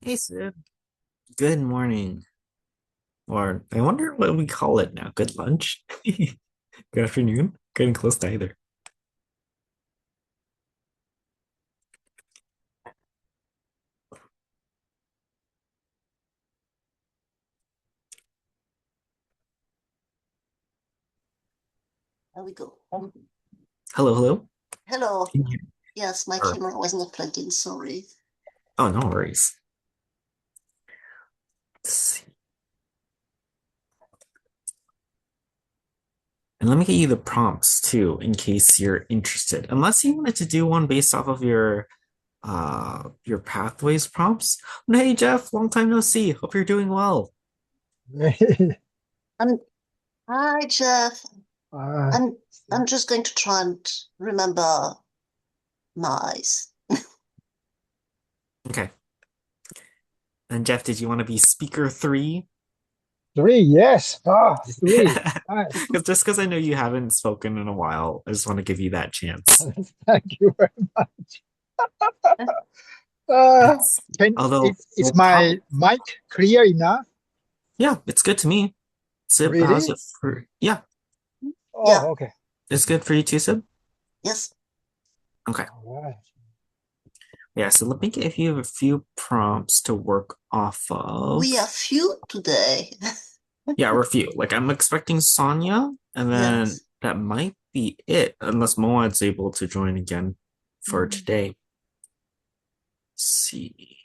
Hey, Sid. Good morning. Or I wonder what we call it now. Good lunch? Good afternoon? Getting close to either. There we go. Hello, hello. Hello. Can you- Yes, my or- camera was not plugged in, sorry. oh, no worries. Let's see. And let me get you the prompts too, in case you're interested. Unless you wanted to do one based off of your pathways prompts. Hey Jeff, long time no see. Hope you're doing well. Um, Hi, Jeff. Uh, I'm I'm just going to try and remember my eyes. Okay. And Jeff, did you want to be speaker three? Three, yes. Three. Nice. Just because I know you haven't spoken in a while, I just want to give you that chance. Thank you very much. Uh, It's can although is we'll probably my mic clear enough? yeah, it's good to me. Sib, how's Really? it for yeah, Yeah, Oh, okay. it's good for you too, Sib. yes. Okay. All right. Yeah, so let me give you a few prompts to work off We are of. few today. Yeah, or a few. Like I'm expecting Sonia, and then Yes. that might be it, unless Moad's able to join again for Mm. today. Let's see.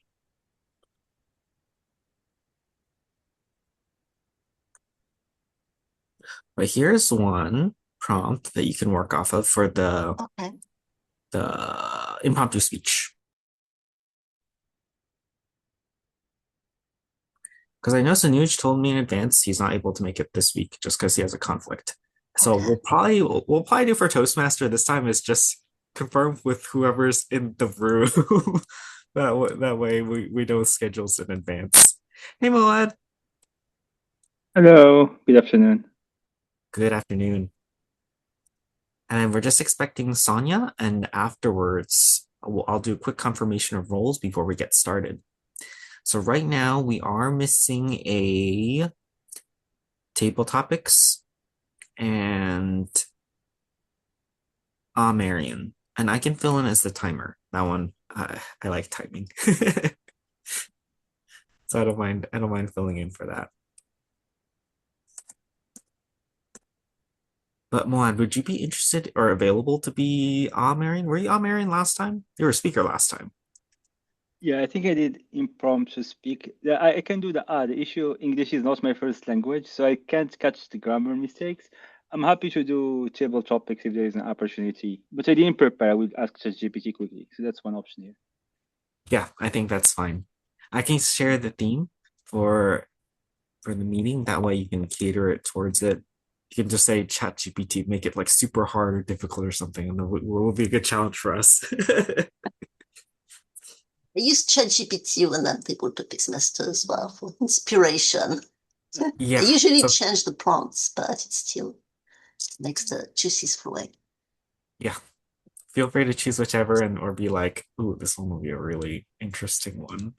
But here's one prompt that you can work off of for Okay. the impromptu speech. Because I know Sanuj told me in advance he's not able to make it this week just because he has a conflict. So Okay. we'll probably do for Toastmaster this time is just confirm with whoever's in the room. That way we know schedules in advance. Hey Moad, Hello, good afternoon. good afternoon. And we're just expecting Sonia, and afterwards I'll do a quick confirmation of roles before we get started. So right now we are missing a table topics and Marion. And I can fill in as the timer. That one, I like timing. So I don't mind filling in for that. But Moan, would you be interested or available to be Marion? Were you Marion last time? You were a speaker last time. Yeah, I think I did impromptu speak. Yeah, I can do the issue English is not my first language, so I can't catch the grammar mistakes. I'm happy to do table topics if there is an opportunity, but I didn't prepare. I will ask ChatGPT quickly, so that's one option here. Yeah, I think that's fine. I can share the theme for for the meeting. That way you can cater it towards it. You can just say chat GPT, make it like super hard or difficult or something, and it will be a good challenge for us. I use ChatGPT when I'm people topics master as well for inspiration. I Yeah. usually So change the prompts, but it still makes the juices flowing. yeah. Feel free to choose whichever and or be like, ooh, this one will be a really interesting one.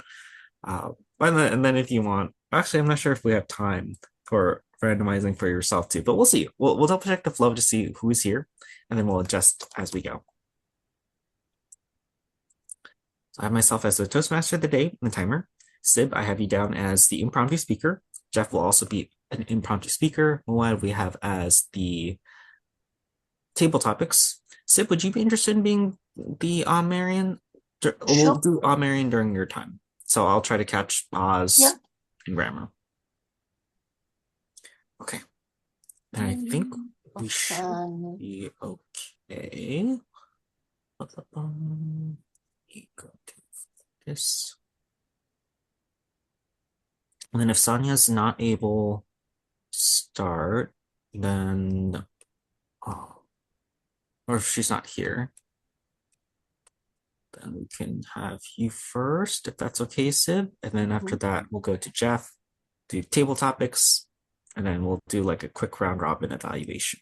Uh, and then if you want, actually, I'm not sure if we have time for randomizing for yourself too, but we'll see. We'll double check the flow to see who's here, and then we'll adjust as we go. So I have myself as the Toastmaster of the day and the timer. Sib, I have you down as the impromptu speaker. Jeff will also be an impromptu speaker. Moad we have as the table topics. Sib, would you be interested in being the Marion? We'll Sure. do Marion during your time. So I'll try to catch Yeah. Oz and grammar. Okay. And I think we should Okay. be okay. You go to this. And then if Sonia's not able to start, then oh, or if she's not here, then we can have you first, if that's okay, Sib. And then after Mhm. that, we'll go to Jeff, do table topics, and then we'll do like a quick round robin evaluation.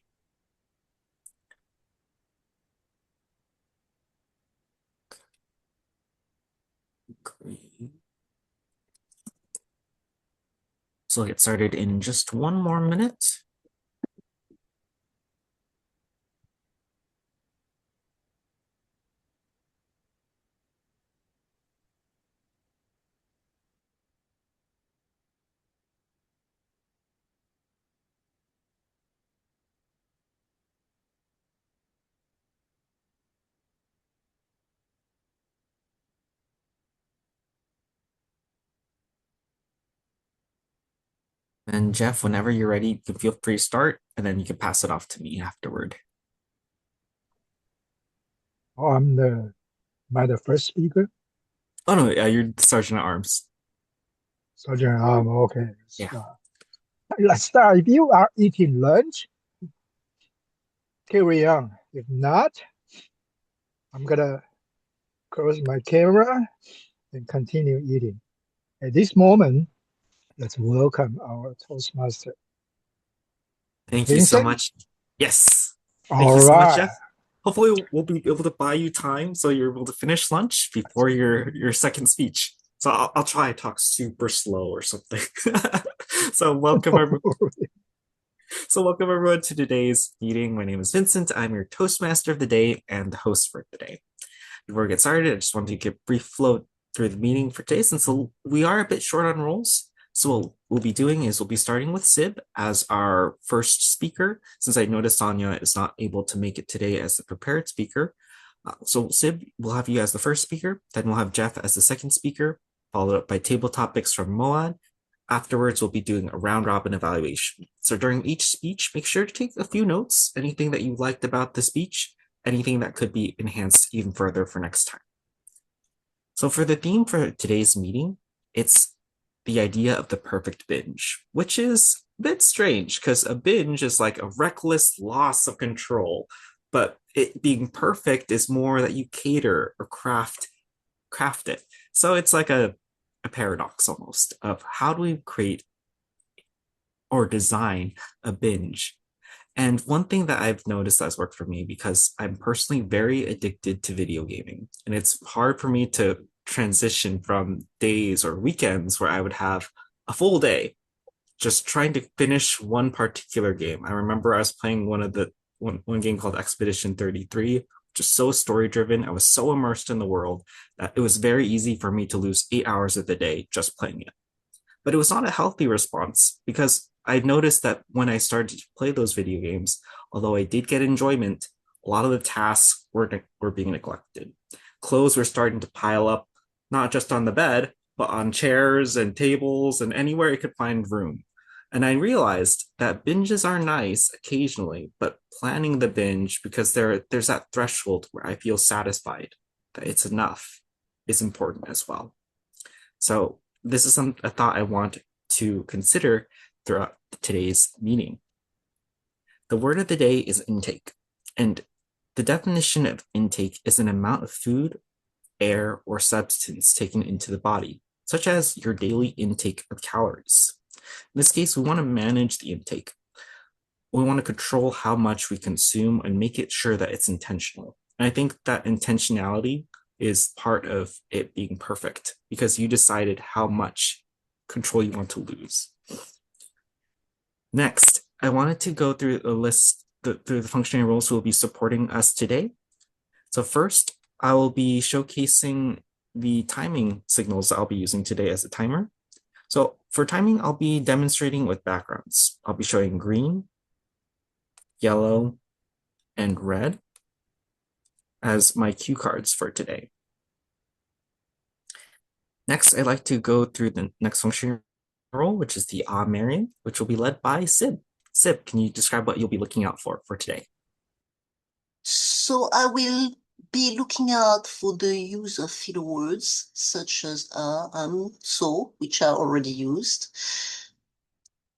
Great. So we'll get started in just one more minute. And Jeff, whenever you're ready, you can feel free to start, and then you can pass it off to me afterward. Oh, am I the first speaker? Oh no, you're the Sergeant at Arms. Sergeant, okay. Yeah. Let's start. If you are eating lunch, carry on. If not, I'm gonna close my camera and continue eating. At this moment, let's welcome our Toastmaster, Thank you so Vincent. much. Yes. Thank All you so much, right. Jeff. Hopefully we'll be able to buy you time so you're able to finish lunch before your second speech. So I'll try to talk super slow or something. So welcome everyone to today's meeting. My name is Vincent. I'm your Toastmaster of the day and the host for today. Before we get started, I just wanted to give a brief flow through the meeting for today, since we are a bit short on roles. So what we'll be doing is we'll be starting with Sib as our first speaker, since I noticed Sonia is not able to make it today as the prepared speaker. So Sib, we'll have you as the first speaker, then we'll have Jeff as the second speaker, followed up by table topics from Moad. Afterwards, we'll be doing a round robin evaluation. So during each speech, make sure to take a few notes, anything that you liked about the speech, anything that could be enhanced even further for next time. So for the theme for today's meeting, it's the idea of the perfect binge, which is a bit strange because a binge is like a reckless loss of control, but it being perfect is more that you cater or craft it. So it's like a paradox almost of how do we create or design a binge. And one thing that I've noticed that's worked for me, because I'm personally very addicted to video gaming, and it's hard for me to transition from days or weekends where I would have a full day just trying to finish one particular game. I remember I was playing one game called Expedition 33, just so story driven. I was so immersed in the world that it was very easy for me to lose 8 hours of the day just playing it. But it was not a healthy response, because I noticed that when I started to play those video games, although I did get enjoyment, a lot of the tasks were being neglected. Clothes were starting to pile up, not just on the bed, but on chairs and tables and anywhere I could find room. And I realized that binges are nice occasionally, but planning the binge, because there's that threshold where I feel satisfied that it's enough, is important as well. So this is a thought I want to consider throughout today's meeting. The word of the day is intake, and the definition of intake is an amount of food, air, or substance taken into the body, such as your daily intake of calories. In this case, we want to manage the intake. We want to control how much we consume and make it sure that it's intentional. And I think that intentionality is part of it being perfect, because you decided how much control you want to lose. Next, I wanted to go through a list through the functioning roles who will be supporting us today. So first, I will be showcasing the timing signals that I'll be using today as a timer. So for timing, I'll be demonstrating with backgrounds. I'll be showing green, yellow, and red as my cue cards for today. Next, I'd like to go through the next function role, which is the Marion, which will be led by Sib. Sib, can you describe what you'll be looking out for today? So I will be looking out for the use of filler words such as so, which are already used,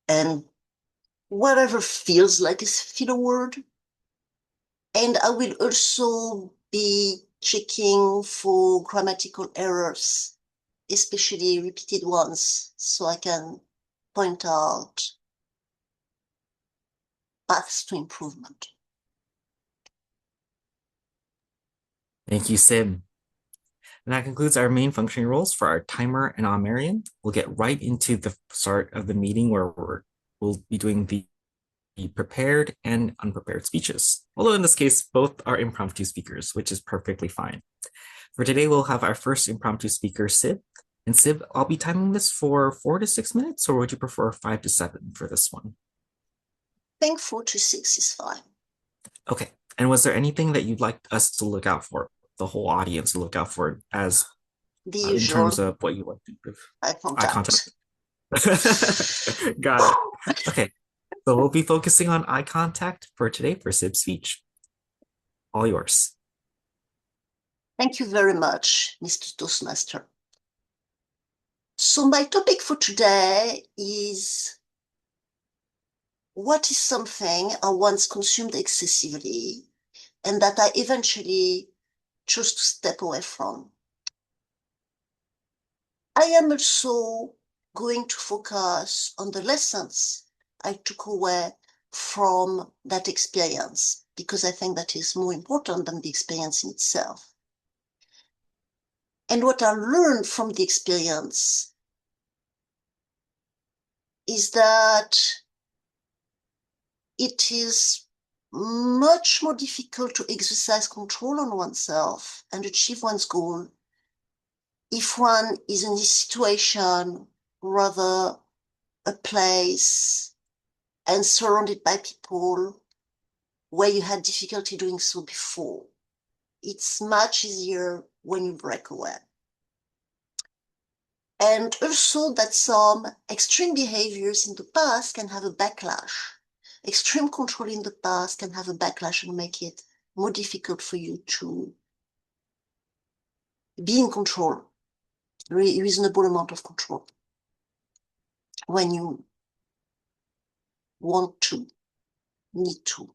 and whatever feels like a filler word. And I will also be checking for grammatical errors, especially repeated ones, so I can point out paths to improvement. Thank you, Sib. And that concludes our main functioning roles for our timer and on Marion. We'll get right into the start of the meeting where we'll be doing the prepared and unprepared speeches. Although in this case, both are impromptu speakers, which is perfectly fine. For today, we'll have our first impromptu speaker, Sib. And Sib, I'll be timing this for 4 to 6 minutes, or would you prefer 5 to 7 for this one? I think 4 to 6 is fine. Okay. And was there anything that you'd like us to look out for, the whole audience to look out for, as The in usual terms of what you want to improve? eye Eye contact. contact. Got it. Okay. So we'll be focusing on eye contact for today for Sib's speech. All yours. Thank you very much, Mr. Toastmaster. So my topic for today is what is something I once consumed excessively and that I eventually chose to step away from. I am also going to focus on the lessons I took away from that experience, because I think that is more important than the experience in itself. And what I learned from the experience is that it is much more difficult to exercise control on oneself and achieve one's goal if one is in this situation, rather a place, and surrounded by people where you had difficulty doing so before. It's much easier when you break away. And also that some extreme behaviors in the past can have a backlash. Extreme control in the past can have a backlash and make it more difficult for you to be in control, reasonable amount of control, when you want to, need to.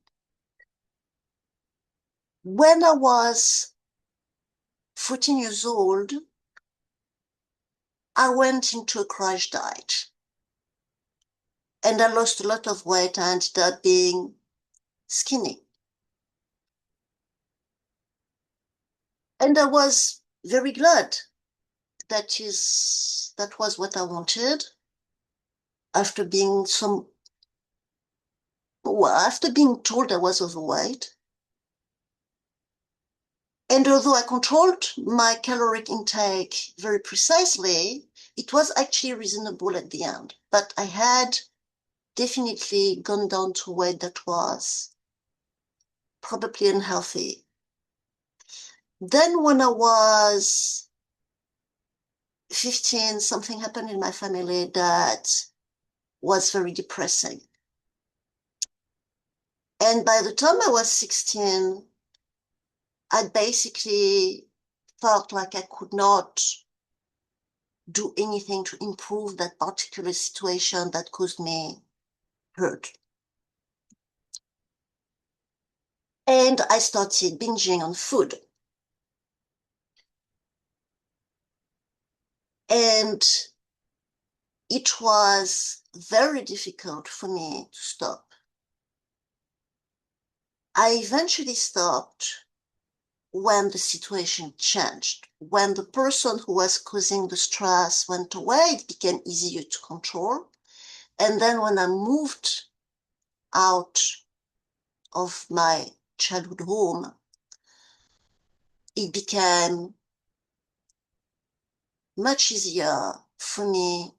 When I was 14 years old, I went into a crash diet and I lost a lot of weight. I ended up being skinny. And I was very glad. That was what I wanted after being after being told I was overweight. And although I controlled my caloric intake very precisely, it was actually reasonable at the end. But I had definitely gone down to a weight that was probably unhealthy. Then when I was 15, something happened in my family that was very depressing. And by the time I was 16, I basically felt like I could not do anything to improve that particular situation that caused me hurt. And I started binging on food. And it was very difficult for me to stop. I eventually stopped when the situation changed. When the person who was causing the stress went away, it became easier to control. And then when I moved out of my childhood home, it became much easier for me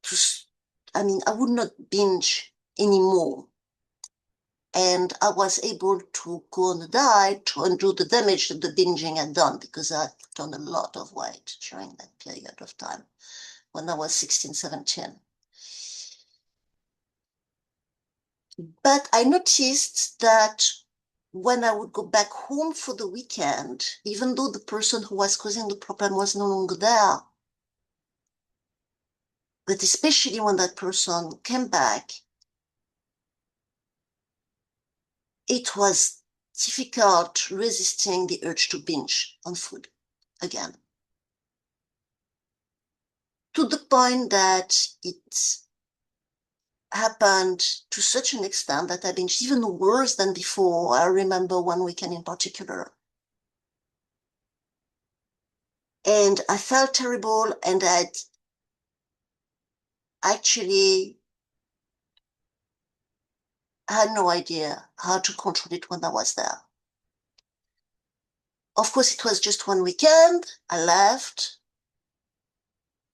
to, I would not binge anymore. And I was able to go on a diet to undo the damage that the binging had done, because I put on a lot of weight during that period of time when I was 16, 17. But I noticed that when I would go back home for the weekend, even though the person who was causing the problem was no longer there, but especially when that person came back, it was difficult resisting the urge to binge on food again. To the point that it happened to such an extent that I binged even worse than before. I remember one weekend in particular. And I felt terrible, and I'd actually had no idea how to control it when I was there. Of course, it was just one weekend. I left.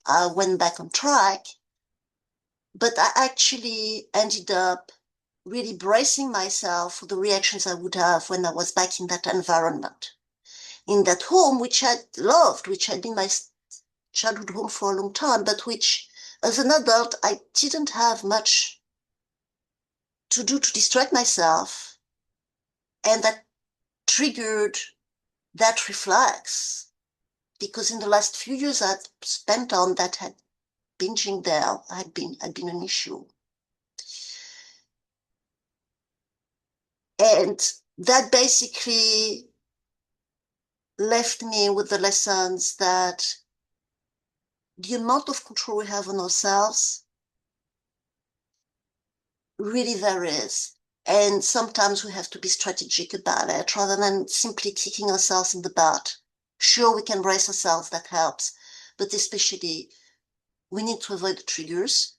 I went back on track, but I actually ended up really bracing myself for the reactions I would have when I was back in that environment, in that home, which I'd loved, which had been my childhood home for a long time, but which, as an adult, I didn't have much to do to distract myself. And that triggered that reflex, because in the last few years I'd spent on that had binging there had been an issue. And that basically left me with the lessons that the amount of control we have on ourselves really varies. And sometimes we have to be strategic about it rather than simply kicking ourselves in the butt. Sure, we can brace ourselves, that helps. But especially, we need to avoid the triggers.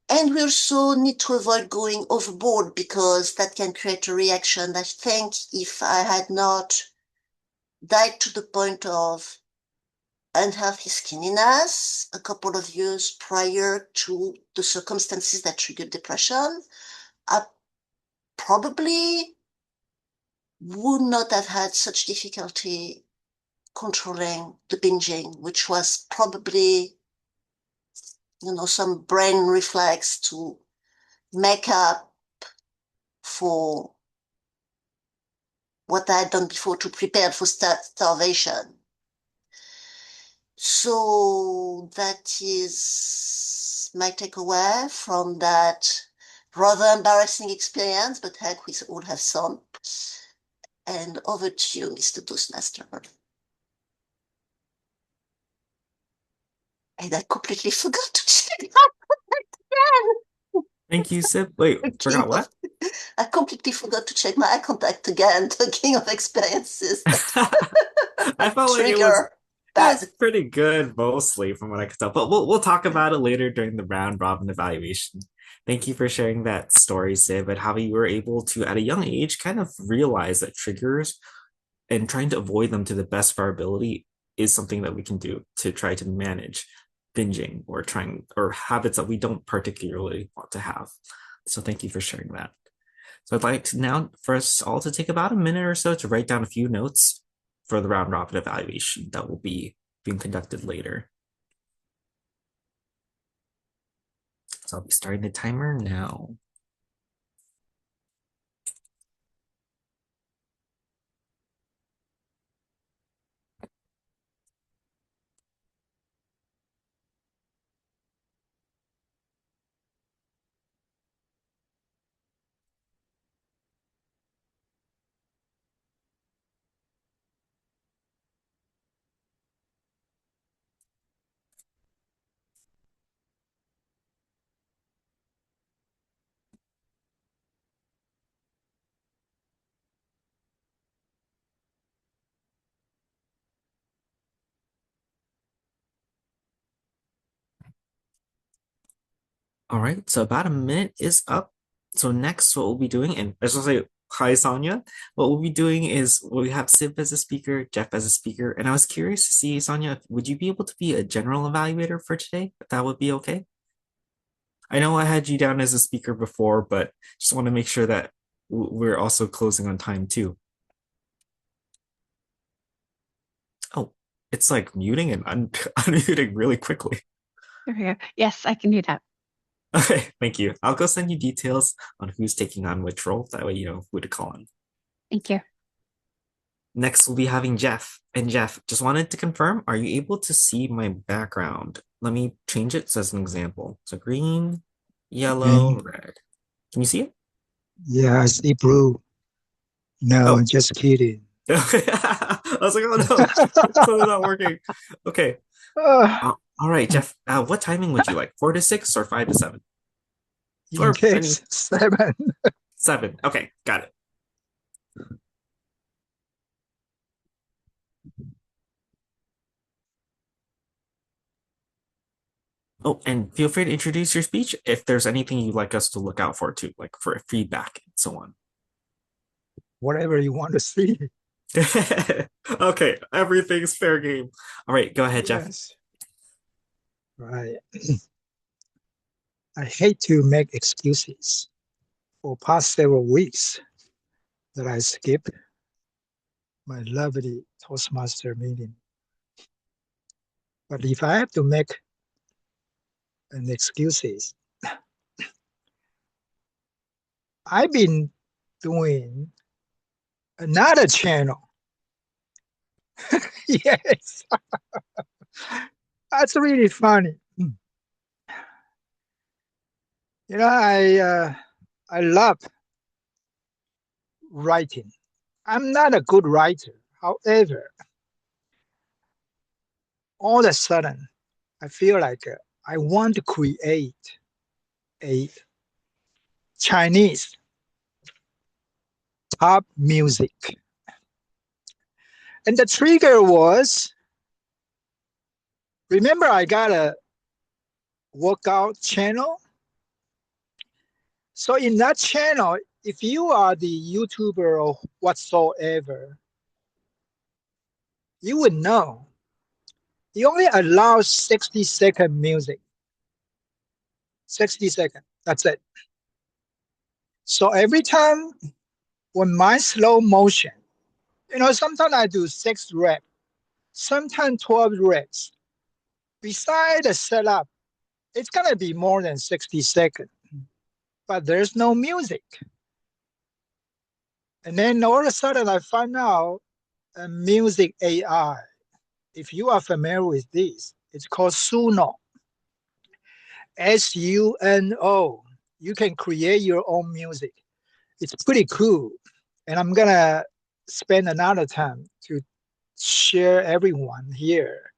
And we also need to avoid going overboard, because that can create a reaction. I think if I had not died to the point of unhealthy skinniness a couple of years prior to the circumstances that triggered depression, I probably would not have had such difficulty controlling the binging, which was probably, some brain reflex to make up for what I had done before to prepare for starvation. So that is my takeaway from that rather embarrassing experience, but heck, we all have some. And over to you, Mr. Toastmaster. And I completely forgot to check Thank you, Sib. Wait, again. forgot what? I completely forgot to check my eye contact again, talking of experiences that I felt like trigger it was bad. pretty good mostly from what I could tell. But we'll talk about it later during the round robin evaluation. Thank you for sharing that story, Sib, and how you were able to, at a young age, kind of realize that triggers and trying to avoid them to the best of our ability is something that we can do to try to manage binging or trying or habits that we don't particularly want to have. So thank you for sharing that. So I'd like to now for us all to take about a minute or so to write down a few notes for the round robin evaluation that will be being conducted later. So I'll be starting the timer now. All right, so about a minute is up. So next, what we'll be doing, and I just want to say hi, Sonia. What we'll be doing is we have Sib as a speaker, Jeff as a speaker, and I was curious to see, Sonia, would you be able to be a general evaluator for today? If that would be okay. I know I had you down as a speaker before, but just want to make sure that we're also closing on time too. Oh, it's like muting and unmuting really quickly. There we go. Yes, I can do that. Okay, thank you. I'll go send you details on who's taking on which role. That way you know who to call on. Thank you. Next, we'll be having Jeff. And Jeff, just wanted to confirm, are you able to see my background? Let me change it so as an example. So green, yellow, And red. Can you see it? yeah, I see blue. No, Oh. just kidding. I was like, oh no, something's not working. Okay. All right, Jeff. What timing would you like? 4 to 6 or 5 to 7? In Or any case 7. 7. Okay, got it. Oh, and feel free to introduce your speech if there's anything you'd like us to look out for too, like for feedback and so on. Whatever you want to see. Okay, everything's fair game. All right, go ahead, Jeff. Yes. Right. I hate to make excuses. For past several weeks that I skipped my lovely Toastmaster meeting. But if I have to make an excuses, I've been doing another channel. Yes, that's really funny. You know, I love writing. I'm not a good writer. However, all of a sudden, I feel like I want to create a Chinese pop music. And the trigger was, remember I got a workout channel? So in that channel, if you are the YouTuber or whatsoever, you would know he only allows 60-second music. 60 seconds. That's it. So every time when my slow motion, you know, sometimes I do 6 reps, sometimes 12 reps. Beside the setup, it's gonna be more than 60 seconds, but there's no music. And then all of a sudden I find out a music AI. If you are familiar with this, it's called Suno. Suno. You can create your own music. It's pretty cool. And I'm gonna spend another time to share everyone here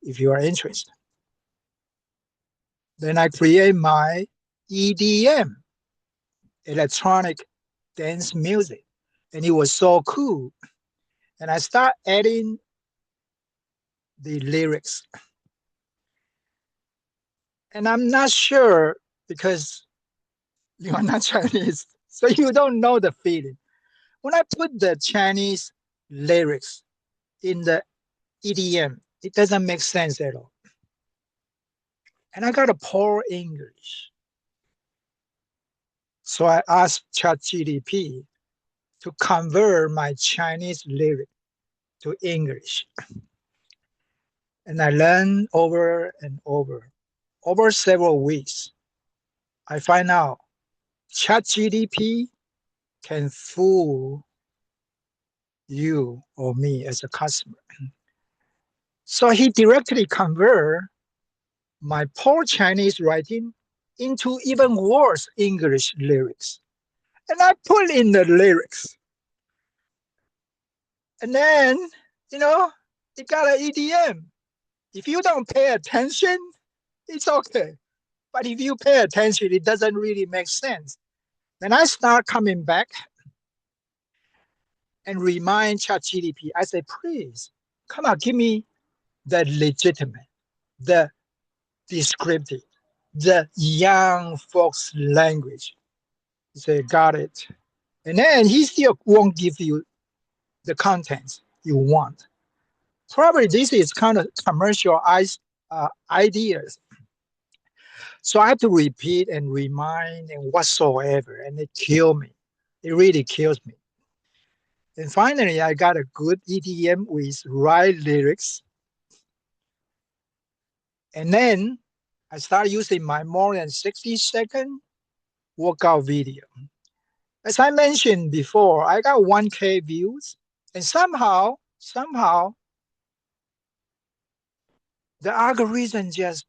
if you are interested. Then I create my EDM, electronic dance music. And it was so cool. And I start adding the lyrics. And I'm not sure because you are not Chinese, so you don't know the feeling. When I put the Chinese lyrics in the EDM, it doesn't make sense at all. And I got a poor English. So I asked ChatGPT to convert my Chinese lyric to English. And I learned over and over. Over several weeks, I find out ChatGPT can fool you or me as a customer. So he directly convert my poor Chinese writing into even worse English lyrics. And I put in the lyrics. And then, you know, it got an EDM. If you don't pay attention, it's okay. But if you pay attention, it doesn't really make sense. Then I start coming back and remind ChatGPT. I say, please, come on, give me the legitimate, the descriptive, the young folks language. He said, got it. And then he still won't give you the contents you want. Probably this is kind of commercialized ideas. So I have to repeat and remind and whatsoever, and it kills me. It really kills me. And finally, I got a good EDM with right lyrics. And then I start using my more than 60-second workout video. As I mentioned before, I got 1K views, and somehow, the algorithm just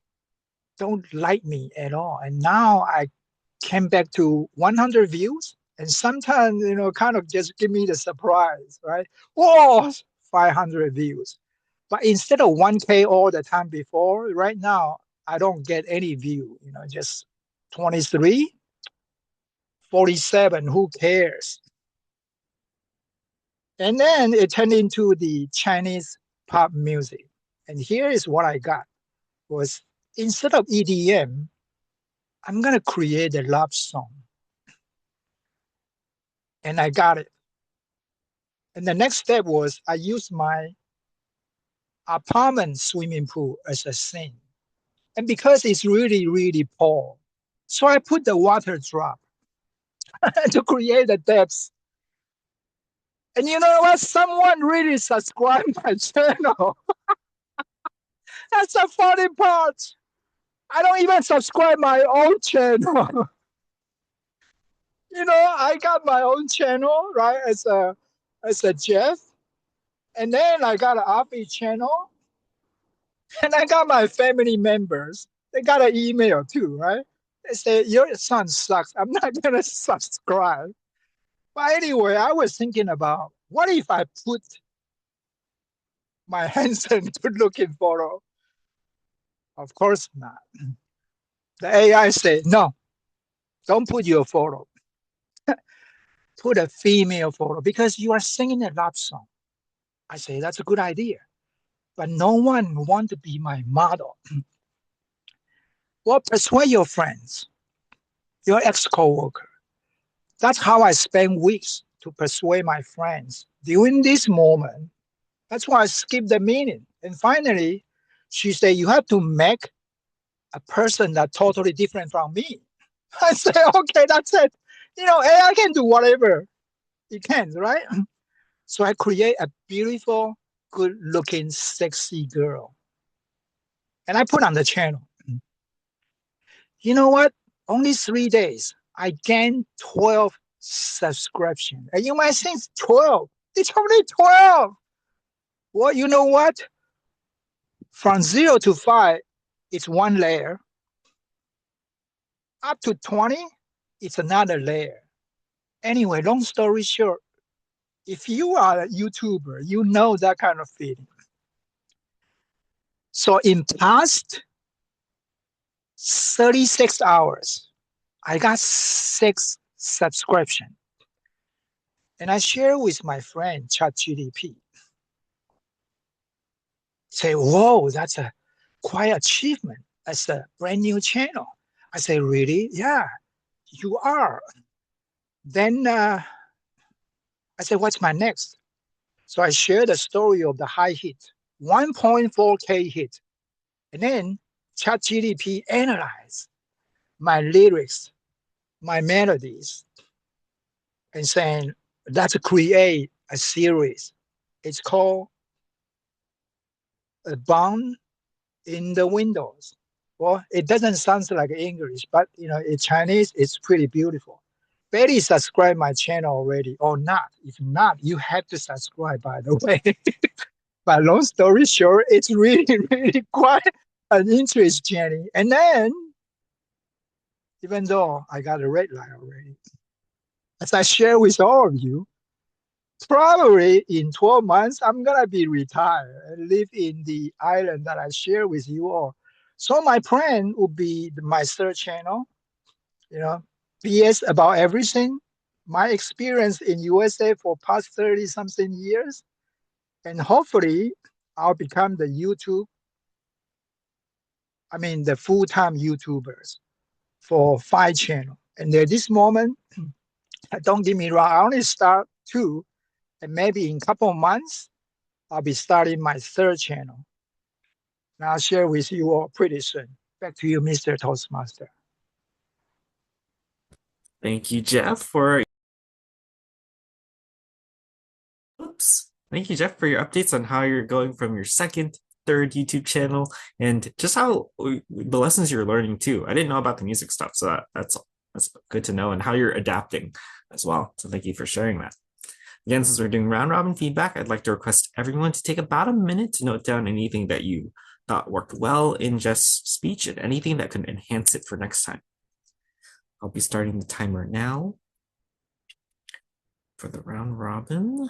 don't like me at all. And now I came back to 100 views, and sometimes, you know, kind of just give me the surprise, right? Whoa, 500 views. But instead of 1K all the time before, right now, I don't get any view, you know, just 23, 47, who cares? And then it turned into the Chinese pop music. And here is what I got was instead of EDM, I'm going to create a love song. And I got it. And the next step was I used my apartment swimming pool as a scene. And because it's really, really poor, so I put the water drop to create the depth. And you know what? Someone really subscribed my channel. That's the funny part. I don't even subscribe my own channel. I got my own channel, right? As a Jeff. And then I got an RP channel. And I got my family members. They got an email too, right? They say, your son sucks. I'm not gonna subscribe. But anyway, I was thinking about what if I put my handsome good looking photo? Of course not. The AI said, no, don't put your photo. Put a female photo because you are singing a love song. I say, that's a good idea. But no one want to be my model. Well, persuade your friends, your ex-coworker. That's how I spend weeks to persuade my friends. During this moment, that's why I skipped the meeting. And finally, she said, you have to make a person that's totally different from me. I said, okay, that's it. AI can do whatever it can, right? So I create a beautiful, good looking, sexy girl. And I put on the channel. You know what? Only 3 days, I gained 12 subscriptions. And you might think 12. It's only 12. Well, you know what? From 0 to 5, it's one layer. Up to 20, it's another layer. Anyway, long story short, if you are a YouTuber, you know that kind of feeling. So in past 36 hours, I got 6 subscriptions. And I share with my friend ChatGPT. Say, whoa, that's a quite achievement as a brand new channel. I say, really? Yeah, you are. Then I said, what's my next? So I share the story of the high hit, 1.4K hit. And then ChatGPT analyze my lyrics, my melodies, and saying, let's create a series. It's called A Bound in the Windows. Well, it doesn't sound like English, but in Chinese, it's pretty beautiful. Betty subscribe my channel already or not. If not, you have to subscribe, by the way. But long story short, it's really, really quite an interest journey. And then, even though I got a red light already, as I share with all of you, probably in 12 months, I'm going to be retired and live in the island that I share with you all. So my plan would be my third channel, BS about everything, my experience in USA for past 30 something years, and hopefully I'll become the full-time YouTubers for 5 channels. And at this moment, don't get me wrong, I only start 2, and maybe in a couple of months, I'll be starting my 3rd channel. And I'll share with you all pretty soon. Back to you, Mr. Toastmaster. Thank you, Jeff, for Thank you, Jeff, for your updates on how you're going from your second, third YouTube channel, and just how the lessons you're learning too. I didn't know about the music stuff, so that's good to know, and how you're adapting as well. So thank you for sharing that. Again, since we're doing round robin feedback, I'd like to request everyone to take about a minute to note down anything that you thought worked well in Jeff's speech and anything that could enhance it for next time. I'll be starting the timer now for the round robin.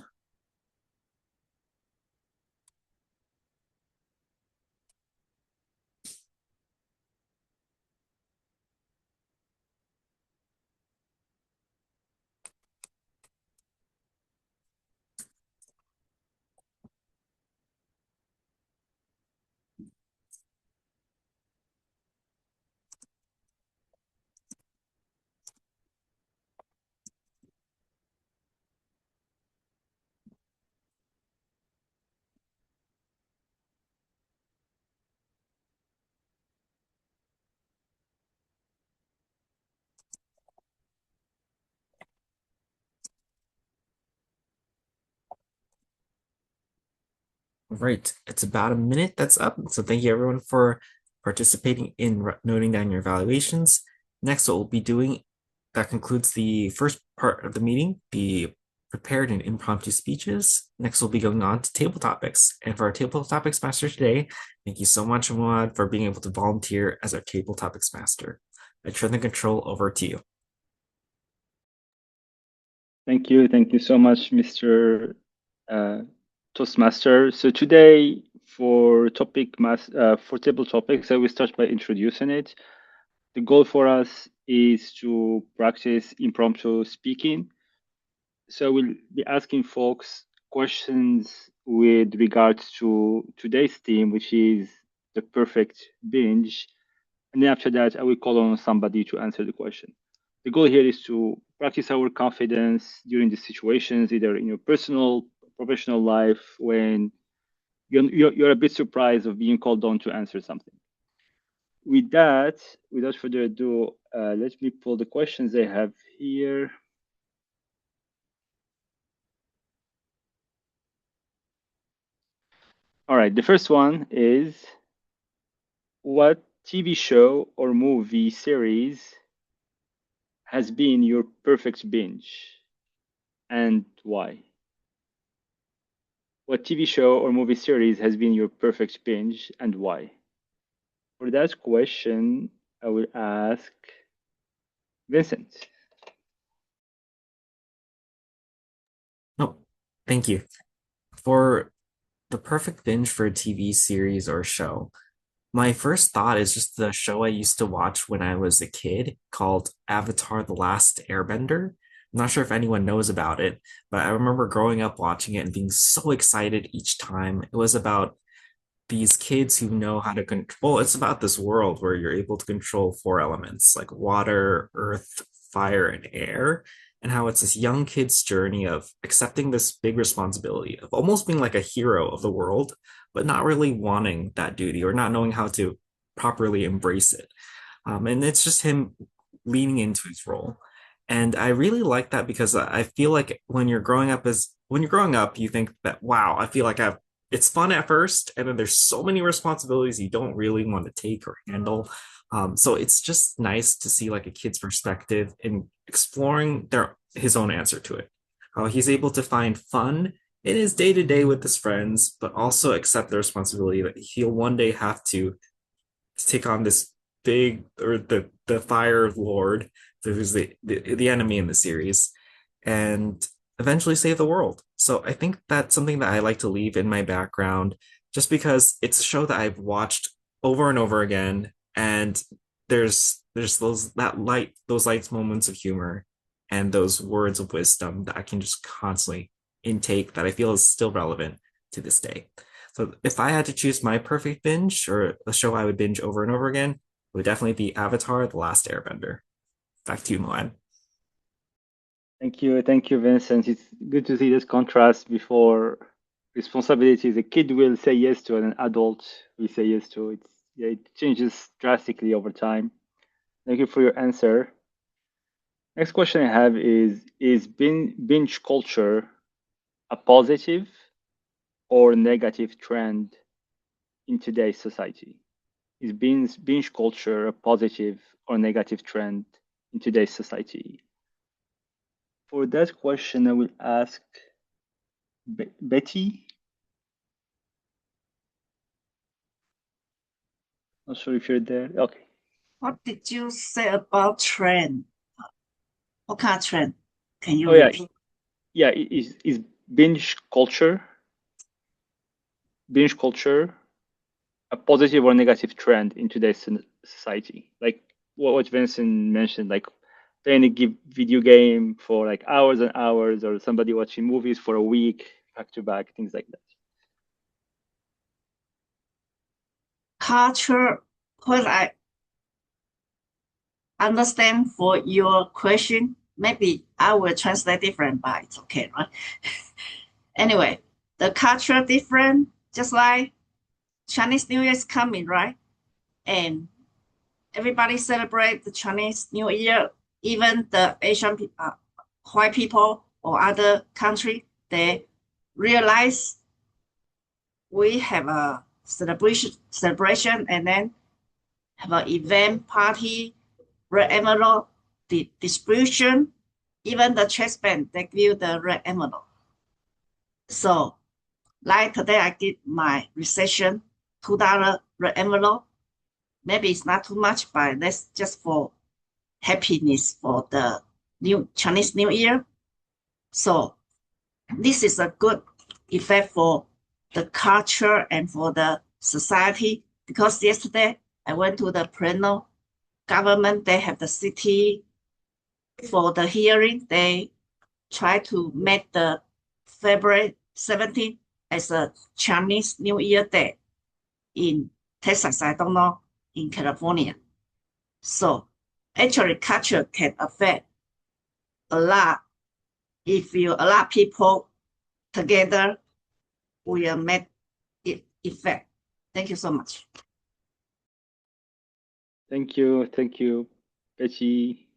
Right. It's about a minute that's up. So thank you everyone for participating in noting down your evaluations. Next, what we'll be doing, that concludes the first part of the meeting, the prepared and impromptu speeches. Next, we'll be going on to table topics. And for our table topics master today, thank you so much, Ahmad, for being able to volunteer as our table topics master. I turn the control over to you. Thank you. Thank you so much, Mr. Toastmaster. So today for for table topics, I will start by introducing it. The goal for us is to practice impromptu speaking. So we'll be asking folks questions with regards to today's theme, which is the perfect binge. And then after that, I will call on somebody to answer the question. The goal here is to practice our confidence during the situations, either in your personal, professional life, when you're a bit surprised of being called on to answer something. With that, without further ado, let me pull the questions I have here. All right, the first one is, what TV show or movie series has been your perfect binge and why? What TV show or movie series has been your perfect binge and why? For that question, I will ask Vincent. No, thank you. For the perfect binge for a TV series or show, my first thought is just the show I used to watch when I was a kid called Avatar: The Last Airbender. I'm not sure if anyone knows about it, but I remember growing up watching it and being so excited each time. It was about these kids who know how to control. It's about this world where you're able to control four elements like water, earth, fire, and air, and how it's this young kid's journey of accepting this big responsibility of almost being like a hero of the world, but not really wanting that duty or not knowing how to properly embrace it. And it's just him leaning into his role. And I really like that because I feel like when you're growing up, you think that, wow, I feel like it's fun at first, and then there's so many responsibilities you don't really want to take or handle. So it's just nice to see like a kid's perspective in exploring his own answer to it. How he's able to find fun in his day to day with his friends, but also accept the responsibility that he'll one day have to take on this big or the fire lord who's the enemy in the series and eventually save the world. So I think that's something that I like to leave in my background just because it's a show that I've watched over and over again, and there's those light moments of humor and those words of wisdom that I can just constantly intake that I feel is still relevant to this day. So if I had to choose my perfect binge or a show I would binge over and over again, it would definitely be Avatar: The Last Airbender. Back to you, Moan. Thank you, Vincent. It's good to see this contrast before responsibilities. A kid will say yes to and an adult will say yes to. It changes drastically over time. Thank you for your answer. Next question I have is binge culture a positive or negative trend in today's society? Is binge culture a positive or negative trend in today's society? For that question, I will ask Betty. Not sure if you're there. Okay. What did you say about trend? What kind of trend? Can you Oh yeah, repeat? yeah. Is binge culture a positive or negative trend in today's society? Like what Vincent mentioned, like playing a video game for like hours and hours, or somebody watching movies for a week back to back, things like that. Culture, what I understand for your question, maybe I will translate different, but it's okay, right? Anyway, the culture different, just like Chinese New Year is coming, right? And everybody celebrate the Chinese New Year, even the Asian white people or other country, they realize we have a celebration and then have an event party, red envelope, the distribution, even the chess band, they give you the red envelope. So like today I did my recession, $2 red envelope. Maybe it's not too much, but that's just for happiness for the new Chinese New Year. So this is a good effect for the culture and for the society, because yesterday I went to the Plano government, they have the city for the hearing. They try to make the February 17th as a Chinese New Year Day in Texas, I don't know, in California. So actually culture can affect a lot. If you a lot of people together, will make it effect. Thank you so much. Thank you, Betty,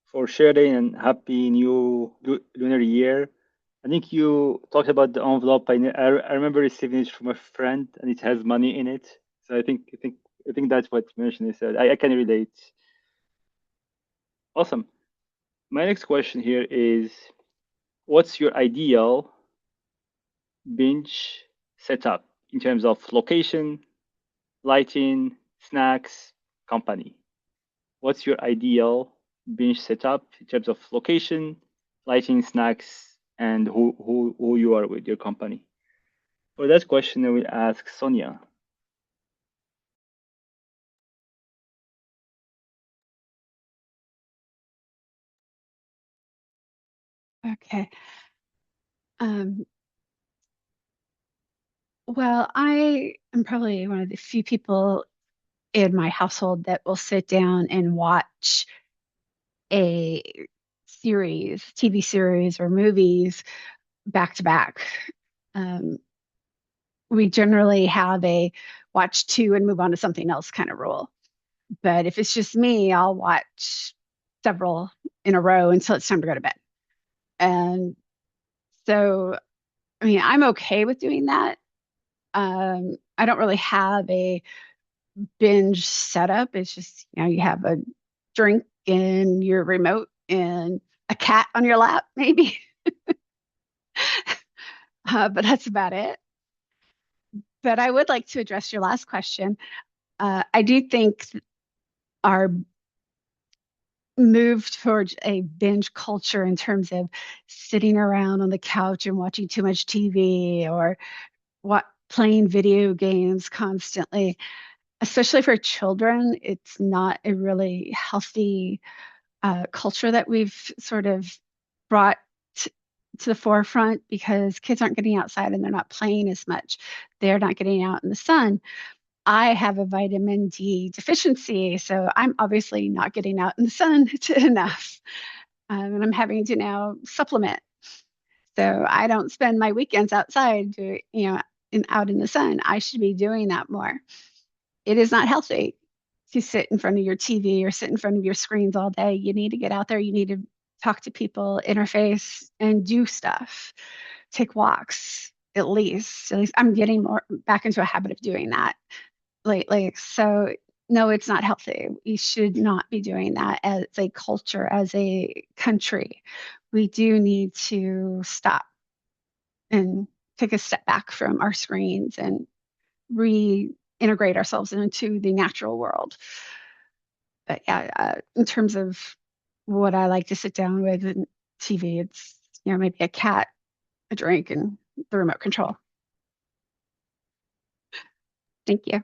for sharing, and happy new lunar year. I think you talked about the envelope. I remember receiving it from a friend, and it has money in it. So I think that's what you mentioned. Said I can relate. Awesome. My next question here is, what's your ideal binge setup in terms of location, lighting, snacks, company? What's your ideal binge setup in terms of location, lighting, snacks, and who you are with your company? For that question, I will ask Sonia. Okay. Well, I am probably one of the few people in my household that will sit down and watch a series, TV series or movies back to back. Um, we generally have a watch two and move on to something else kind of rule. But if it's just me, I'll watch several in a row until it's time to go to bed. And so, I mean, I'm okay with doing that. I don't really have a binge setup. It's just, you have a drink and your remote and a cat on your lap, maybe. But that's about it. But I would like to address your last question. I do think our move towards a binge culture in terms of sitting around on the couch and watching too much TV or what playing video games constantly, especially for children, it's not a really healthy culture that we've sort of brought to the forefront because kids aren't getting outside and they're not playing as much. They're not getting out in the sun. I have a vitamin D deficiency, so I'm obviously not getting out in the sun enough. And I'm having to now supplement. So I don't spend my weekends outside, out in the sun. I should be doing that more. It is not healthy to sit in front of your TV or sit in front of your screens all day. You need to get out there. You need to talk to people, interface, and do stuff. Take walks, at least. At least I'm getting more back into a habit of doing that lately. So no, it's not healthy. We should not be doing that as a culture, as a country. We do need to stop and take a step back from our screens and reintegrate ourselves into the natural world. But yeah, in terms of what I like to sit down with in TV, it's maybe a cat, a drink, and the remote control. Thank you.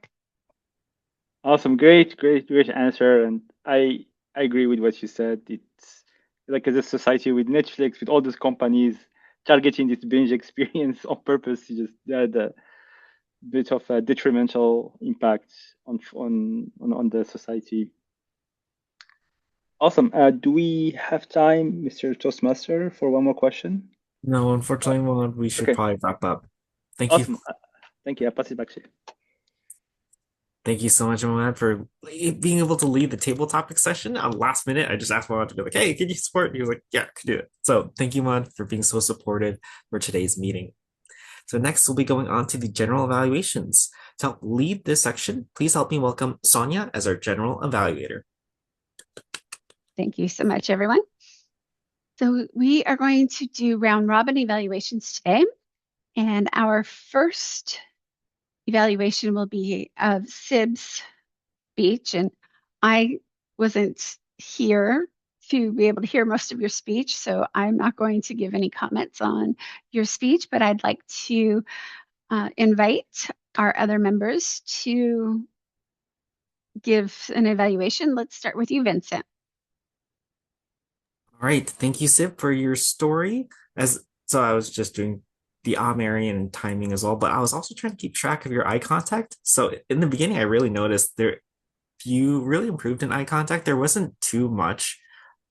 Awesome, great answer, and I agree with what you said. It's like as a society with Netflix, with all these companies targeting this binge experience on purpose, you just had a bit of a detrimental impact on the society. Awesome. Do we have time, Mr. Toastmaster, for one more question? No, unfortunately, we should Okay. probably wrap up. Thank Awesome. you. Thank you. I'll pass it back to you. Thank you so much, Mohammed, for being able to lead the table topic session. Last minute, I just asked Mohammed to be like, hey, can you support? And he was like, yeah, I can do it. So thank you, Mohammed, for being so supportive for today's meeting. So next we'll be going on to the general evaluations. To help lead this section, please help me welcome Sonia as our general evaluator. Thank you so much, everyone. So we are going to do round robin evaluations today. And our first evaluation will be of Sib's speech. And I wasn't here to be able to hear most of your speech, so I'm not going to give any comments on your speech, but I'd like to invite our other members to give an evaluation. Let's start with you, Vincent. All right, thank you, Sib, for your story. So I was just doing the Marion and timing as well, but I was also trying to keep track of your eye contact. So in the beginning, I really noticed you really improved in eye contact. There wasn't too much.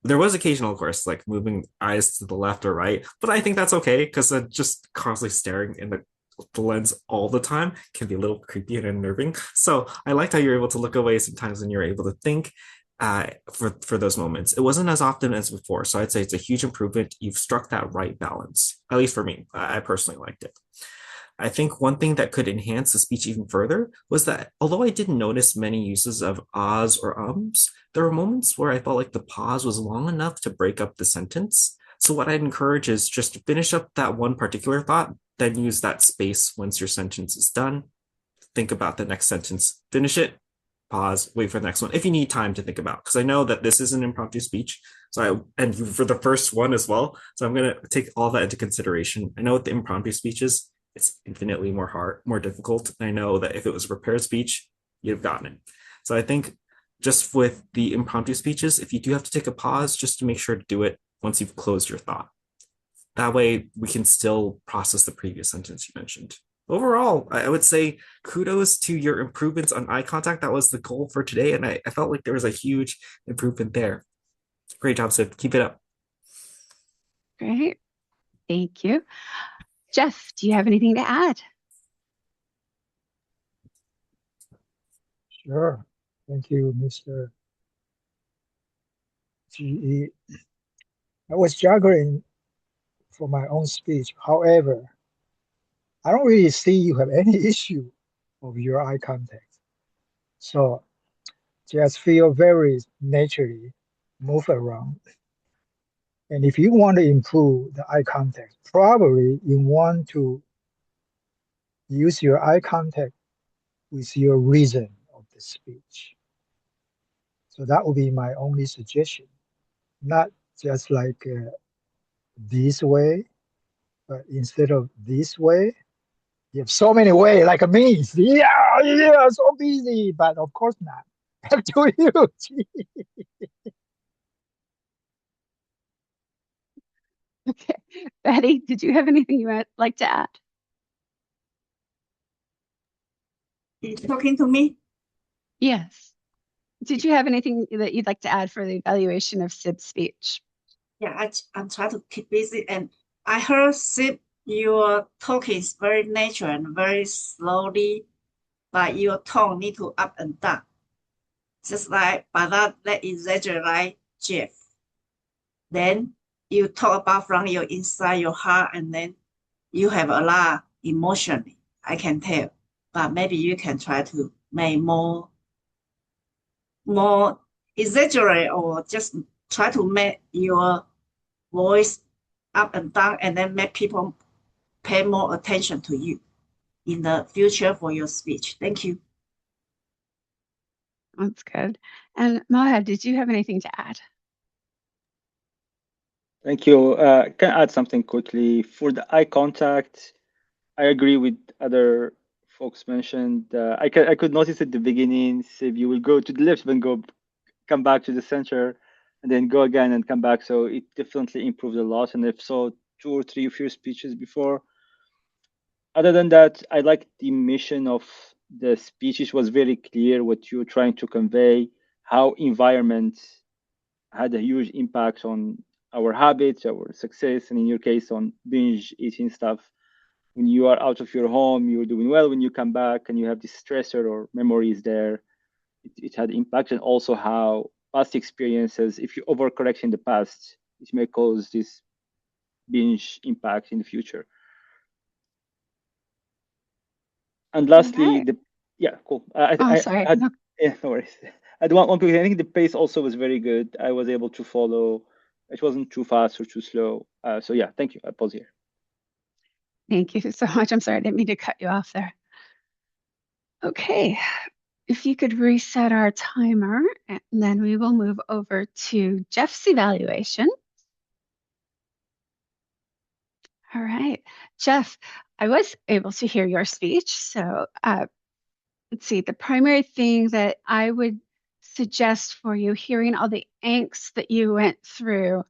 There was occasional, of course, like moving eyes to the left or right, but I think that's okay because just constantly staring in the lens all the time can be a little creepy and unnerving. So I liked how you're able to look away sometimes when you're able to think for those moments. It wasn't as often as before, so I'd say it's a huge improvement. You've struck that right balance, at least for me. I personally liked it. I think one thing that could enhance the speech even further was that although I didn't notice many uses of ahs or ums, there were moments where I felt like the pause was long enough to break up the sentence. So what I'd encourage is just to finish up that one particular thought, then use that space once your sentence is done. Think about the next sentence, finish it, pause, wait for the next one if you need time to think about. Because I know that this is an impromptu speech, and for the first one as well. So I'm gonna take all that into consideration. I know with the impromptu speeches, it's infinitely more difficult. I know that if it was a prepared speech, you'd have gotten it. So I think just with the impromptu speeches, if you do have to take a pause, just to make sure to do it once you've closed your thought. That way we can still process the previous sentence you mentioned. Overall, I would say kudos to your improvements on eye contact. That was the goal for today, and I felt like there was a huge improvement there. Great job, Sid. Keep it up. Great. Thank you. Jeff, do you have anything to add? Sure. Thank you, Mr. GE. I was juggling for my own speech. However, I don't really see you have any issue of your eye contact. So just feel very naturally, move around. And if you want to improve the eye contact, probably you want to use your eye contact with your reason of the speech. So that would be my only suggestion. Not just like this way, but instead of this way, you have so many ways, like a means. Yeah, so busy, but of course not. Back to you. Okay. Betty, did you have anything you would like to add? You talking to me? Yes. Did you have anything that you'd like to add for the evaluation of Sib's speech? Yeah, I'm trying to keep busy. And I heard Sip, your talk is very natural and very slowly, but your tone need to up and down. Just like, but that exaggerate like Jeff. Then you talk about from your inside your heart, and then you have a lot emotionally. I can tell, but maybe you can try to make more exaggerate, or just try to make your voice up and down, and then make people pay more attention to you in the future for your speech. Thank you. That's good. And Moha, did you have anything to add? Thank you. Can I add something quickly? For the eye contact, I agree with other folks mentioned. I could notice at the beginning, if you will go to the left, then come back to the center, and then go again and come back. So it definitely improved a lot. And I've saw 2 or 3 of your speeches before. Other than that, I like the mission of the speeches was very clear what you're trying to convey, how environment had a huge impact on our habits, our success, and in your case on binge eating stuff. When you are out of your home, you're doing well. When you come back and you have this stressor or memories there, it had impact. And also how past experiences, if you overcorrect in the past, it may cause this binge impact in the future. And lastly, Okay. yeah, cool. Sorry. Had, No, yeah, no worries. I want one quick thing. I think the pace also was very good. I was able to follow. It wasn't too fast or too slow. So yeah, thank you. I pause here. thank you so much. I'm sorry, I didn't mean to cut you off there. Okay, if you could reset our timer, and then we will move over to Jeff's evaluation. All right, Jeff, I was able to hear your speech. So let's see, the primary thing that I would suggest for you, hearing all the angst that you went through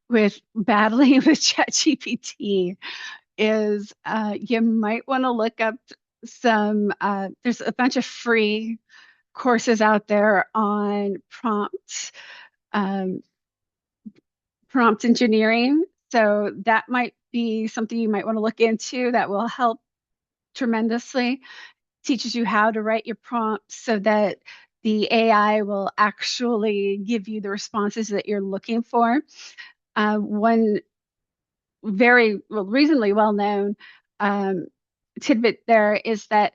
with battling with ChatGPT, is you might want to look up some, there's a bunch of free courses out there on um, prompt engineering. So that might be something you might want to look into that will help tremendously. Teaches you how to write your prompts so that the AI will actually give you the responses that you're looking for. One very reasonably well known tidbit there is that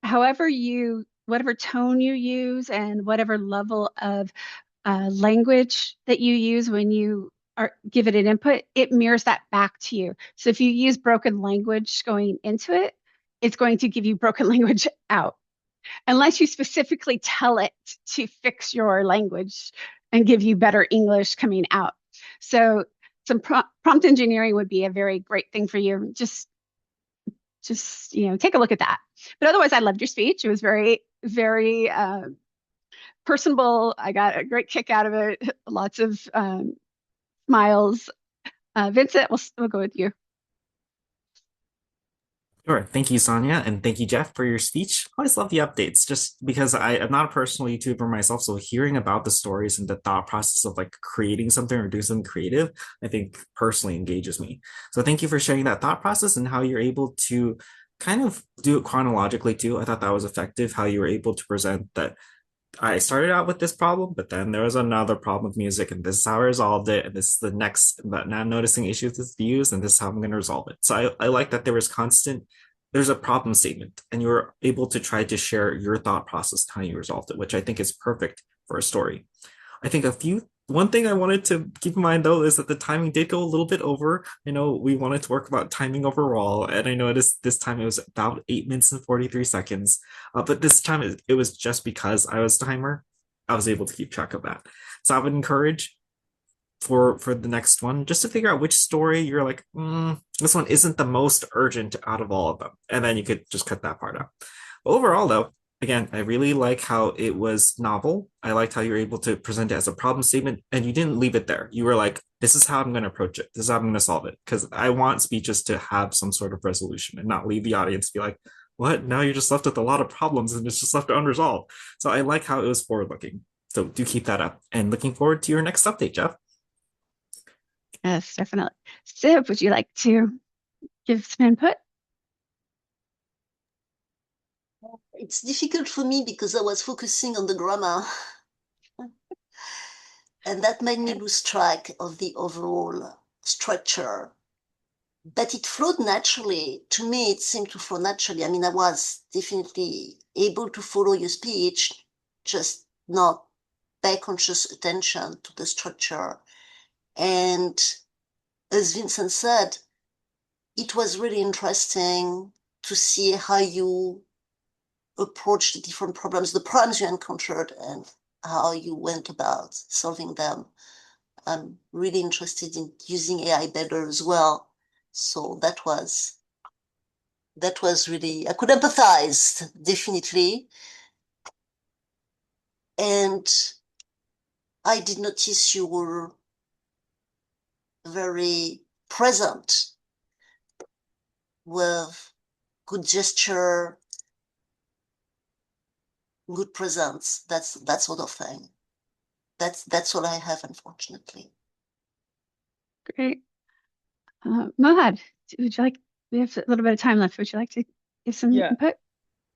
whatever tone you use and whatever level of language that you use when you give it an input, it mirrors that back to you. So if you use broken language going into it, it's going to give you broken language out, unless you specifically tell it to fix your language and give you better English coming out. So some prompt engineering would be a very great thing for you. Just take a look at that. But otherwise, I loved your speech. It was very, very personable. I got a great kick out of it. Lots of smiles. Vincent, we'll go with you. Sure. Thank you, Sonia, and thank you, Jeff, for your speech. I always love the updates just because I'm not a personal YouTuber myself. So hearing about the stories and the thought process of like creating something or doing something creative, I think personally engages me. So thank you for sharing that thought process and how you're able to kind of do it chronologically too. I thought that was effective, how you were able to present that I started out with this problem, but then there was another problem with music, and this is how I resolved it. And this is the next, but now I'm noticing issues with views, and this is how I'm going to resolve it. So I like that there's a problem statement, and you were able to try to share your thought process, how you resolved it, which I think is perfect for a story. I think one thing I wanted to keep in mind though is that the timing did go a little bit over. I know we wanted to work about timing overall, and I noticed this time it was about 8 minutes and 43 seconds. But this time it was just because I was timer, I was able to keep track of that. So I would encourage for the next one just to figure out which story you're like, this one isn't the most urgent out of all of them, and then you could just cut that part out. Overall, though, again, I really like how it was novel. I liked how you were able to present it as a problem statement and you didn't leave it there. You were like, this is how I'm going to approach it. This is how I'm going to solve it. Because I want speeches to have some sort of resolution and not leave the audience be like, what? Now you're just left with a lot of problems and it's just left unresolved. So I like how it was forward looking. So do keep that up and looking forward to your next update, Jeff. Yes, definitely. Sib, would you like to give some input? It's difficult for me because I was focusing on the grammar. And that made me lose track of the overall structure. But it flowed naturally. To me, it seemed to flow naturally. I mean, I was definitely able to follow your speech, just not pay conscious attention to the structure. And as Vincent said, it was really interesting to see how you approached the different problems, the problems you encountered, and how you went about solving them. I'm really interested in using AI better as well. So that was really, I could empathize, definitely. And I did notice you were very present with good gesture, good presence, that sort of thing. That's all I have, unfortunately. Great. Mohad, would you like, we have a little bit of time left. Would you like to give some Yeah, input?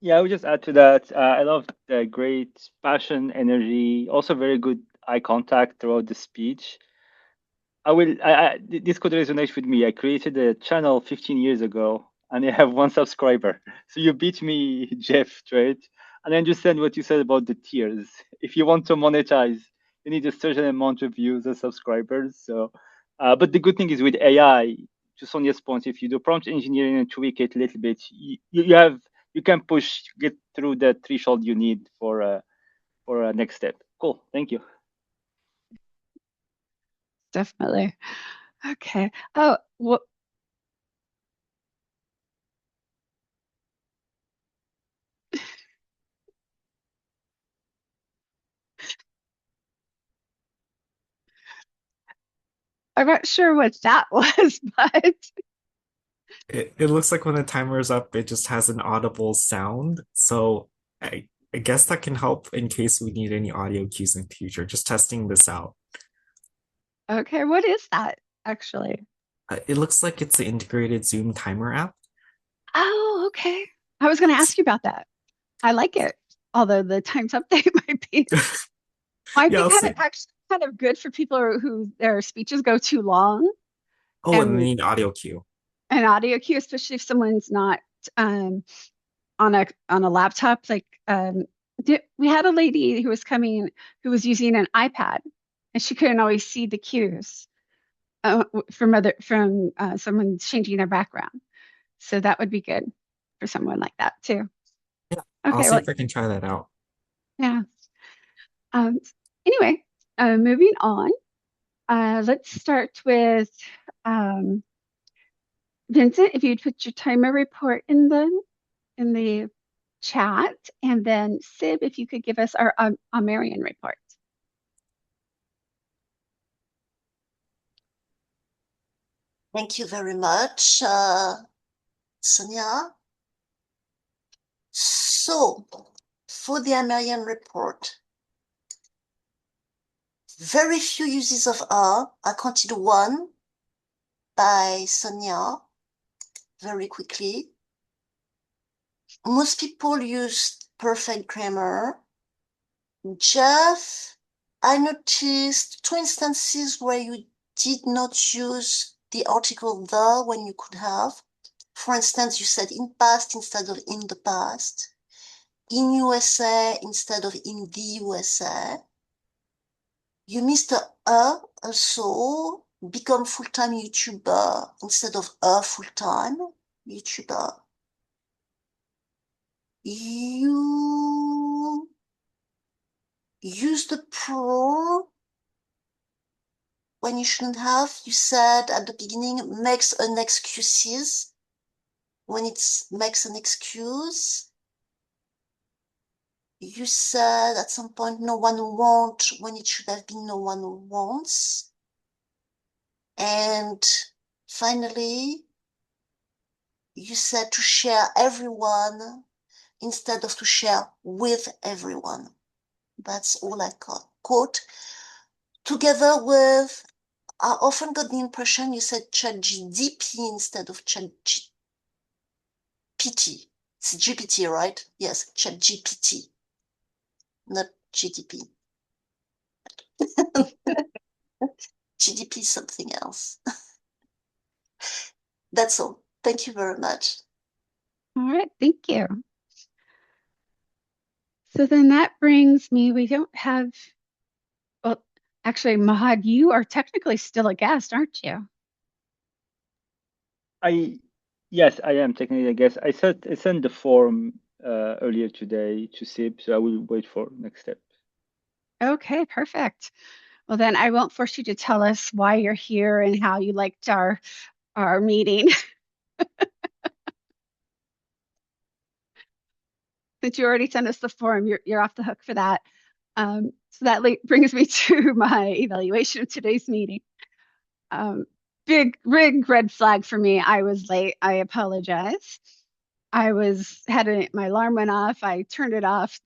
yeah. I would just add to that. I love the great passion, energy, also very good eye contact throughout the speech. This could resonate with me. I created a channel 15 years ago, and I have one subscriber. So you beat me, Jeff, right? And I understand what you said about the tiers. If you want to monetize, you need a certain amount of views and subscribers. So, but the good thing is with AI, to Sonia's point, if you do prompt engineering and tweak it a little bit, you can get through the threshold you need for a next step. Cool. Thank you. Definitely. Okay. Oh, well, I'm not sure what that was, but It looks like when the timer is up, it just has an audible sound. So I guess that can help in case we need any audio cues in the future. Just testing this out. okay, what is that actually? It looks like it's the integrated Zoom timer app. Oh, okay. I was going to ask you about that. I like it, although the times update might Yeah, be I'll kind of see. actually kind of good for people who their speeches go too long Oh, and we and need audio cue. an audio cue, especially if someone's not um, on a laptop. Like we had a lady who was coming who was using an iPad, and she couldn't always see the cues from someone changing their background. So that would be good for someone like that too. Yeah, I'll Okay, see well, if I can try that out. yeah. Um, anyway, moving on. Let's start with um, Vincent. If you'd put your timer report in the chat, and then Sib, if you could give us our Marion report. Thank you very much, Sonia. So, for the American report, very few uses of R. I counted one by Sonia very quickly. Most people use perfect grammar. Jeff, I noticed two instances where you did not use the article the when you could have. For instance, you said in past instead of in the past, in USA instead of in the USA. You missed the also, become full-time YouTuber instead of a full-time YouTuber. You use the pro when you shouldn't have. You said at the beginning makes an excuses when it makes an excuse. You said at some point no one wants when it should have been no one wants. And finally, you said to share everyone instead of to share with everyone. That's all I quote. Together with, I often got the impression you said ChatGDP instead of ChatGPT. It's GPT, right? Yes, ChatGPT, not GDP. GDP is something else. That's all. Thank you very much. All right, thank you. So then that brings me, we don't have, well, actually, Mahad, you are technically still a guest, aren't you? Yes, I am technically, I guess. I sent the form earlier today to SIP, so I will wait for next step. Okay, perfect. Well, then I won't force you to tell us why you're here and how you liked our meeting. Since you already sent us the form, you're off the hook for that. So that brings me to my evaluation of today's meeting. Um, big red flag for me. I was late. I apologize. My alarm went off. I turned it off,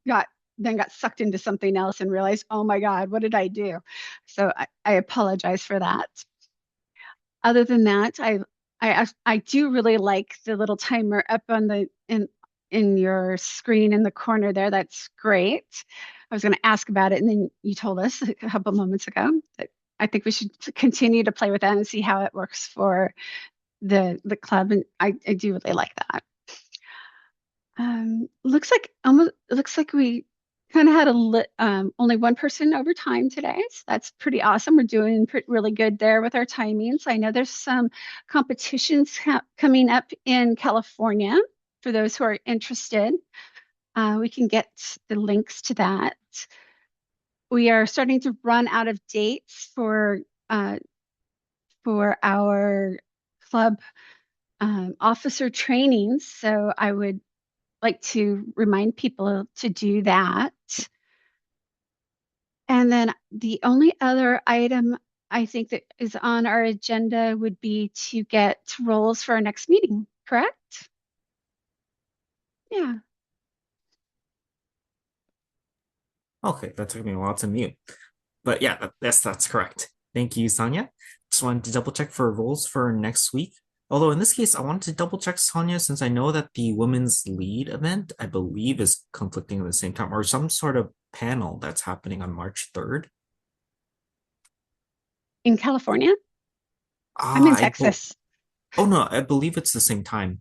then got sucked into something else and realized, oh my God, what did I do? So I apologize for that. Other than that, I do really like the little timer up on the in your screen in the corner there. That's great. I was going to ask about it, and then you told us a couple moments ago that I think we should continue to play with that and see how it works for the club, and I do really like that. Looks like we kind of had only one person over time today, so that's pretty awesome. We're doing really good there with our timings. I know there's some competitions coming up in California for those who are interested. We can get the links to that. We are starting to run out of dates for our club officer trainings, so I would like to remind people to do that. And then the only other item I think that is on our agenda would be to get roles for our next meeting, correct? Yeah. Okay, that took me a while to mute. But yeah, yes, that's correct. Thank you, Sonia. Just wanted to double check for roles for next week. Although in this case, I wanted to double check Sonia since I know that the women's lead event, I believe, is conflicting at the same time, or some sort of panel that's happening on March 3rd. In California? I'm in Ah, Texas. oh no, I believe it's the same time.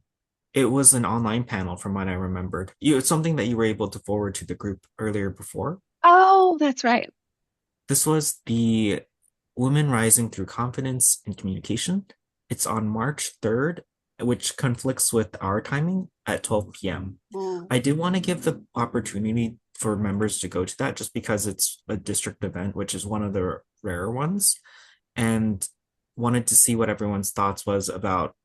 It was an online panel from what I remembered. It's something that you were able to forward to the group earlier before. Oh, that's right. This was the Women Rising Through Confidence and Communication. It's on March 3rd, which conflicts with our timing at 12 p.m. I do want to give the opportunity for members to go to that just because it's a district event, which is one of the rare ones, and wanted to see what everyone's thoughts was about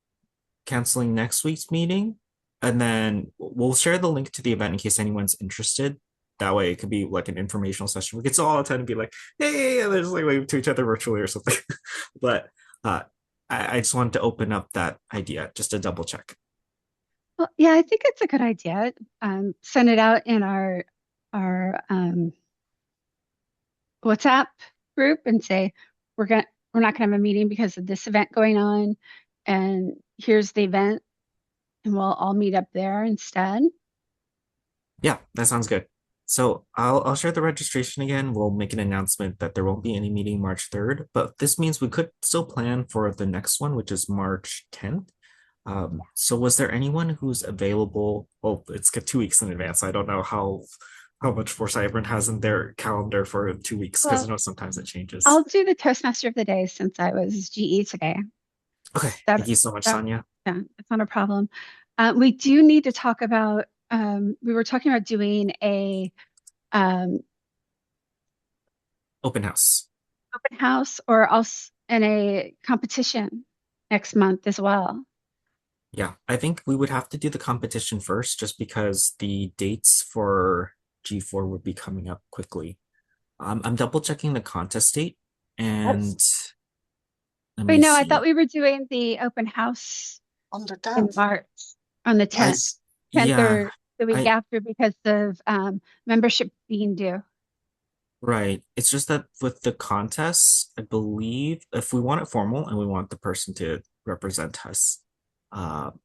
canceling next week's meeting. And then we'll share the link to the event in case anyone's interested. That way it could be like an informational session. We could still all attend and be like, hey, and just like wave to each other virtually or something. But I just wanted to open up that idea just to double check. Well, yeah, I think it's a good idea. Send it out in our WhatsApp group and say we're not gonna have a meeting because of this event going on, and here's the event, and we'll all meet up there instead. Yeah, that sounds good. So I'll share the registration again. We'll make an announcement that there won't be any meeting March 3rd, but this means we could still plan for the next one, which is March 10th. So was there anyone who's available? Well, it's 2 weeks in advance. I don't know how much foresight everyone has in their calendar for 2 weeks because I Well, know sometimes it changes. I'll do the Toastmaster of the day since I was GE today. Okay, That, thank you so much, that, Sonia. yeah, it's not a problem. We do need to talk about, we were talking about doing a Open house. open house or else in a competition next month as well. Yeah, I think we would have to do the competition first just because the dates for G4 would be coming up quickly. I'm double checking the contest date and let But me no, I see. thought we were doing the open house On the in 10th. March on the 10th. Yes. 10th Yeah, or the week I after because of membership being due. right. It's just that with the contests, I believe if we want it formal and we want the person to represent us,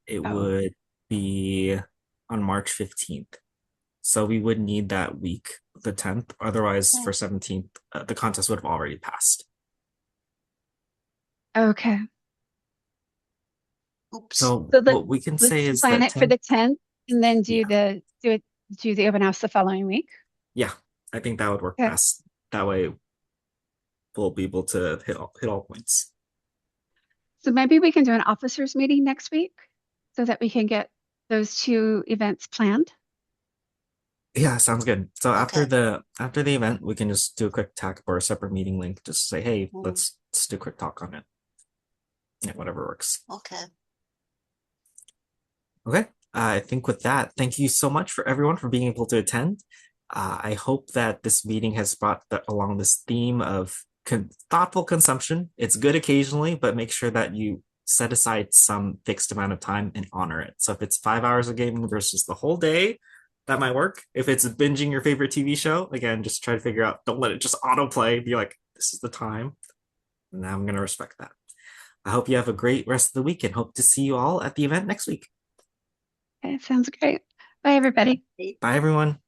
it Oh, would be on March 15th. So we would need that week, the 10th. Otherwise, for 17th, the contest would have already passed. okay. Oops. So So what we can say let's is plan that it for the 10th and then yeah, do the open house the following week. yeah, I think that would work Okay. best. That way we'll be able to hit all points. So maybe we can do an officers meeting next week so that we can get those two events planned. Yeah, sounds good. So Okay. after the event, we can just do a quick talk or a separate meeting link. Just say, hey, Mm. let's do a quick talk on it. Yeah, whatever works. Okay. Okay. I think with that, thank you so much for everyone for being able to attend. I hope that this meeting has brought along this theme of thoughtful consumption. It's good occasionally, but make sure that you set aside some fixed amount of time and honor it. So if it's 5 hours of gaming versus the whole day, that might work. If it's binging your favorite TV show, again, just try to figure out, don't let it just autoplay. Be like, this is the time. And I'm going to respect that. I hope you have a great rest of the week and hope to see you all at the event next week. Okay, sounds great. Bye, everybody. Bye, everyone.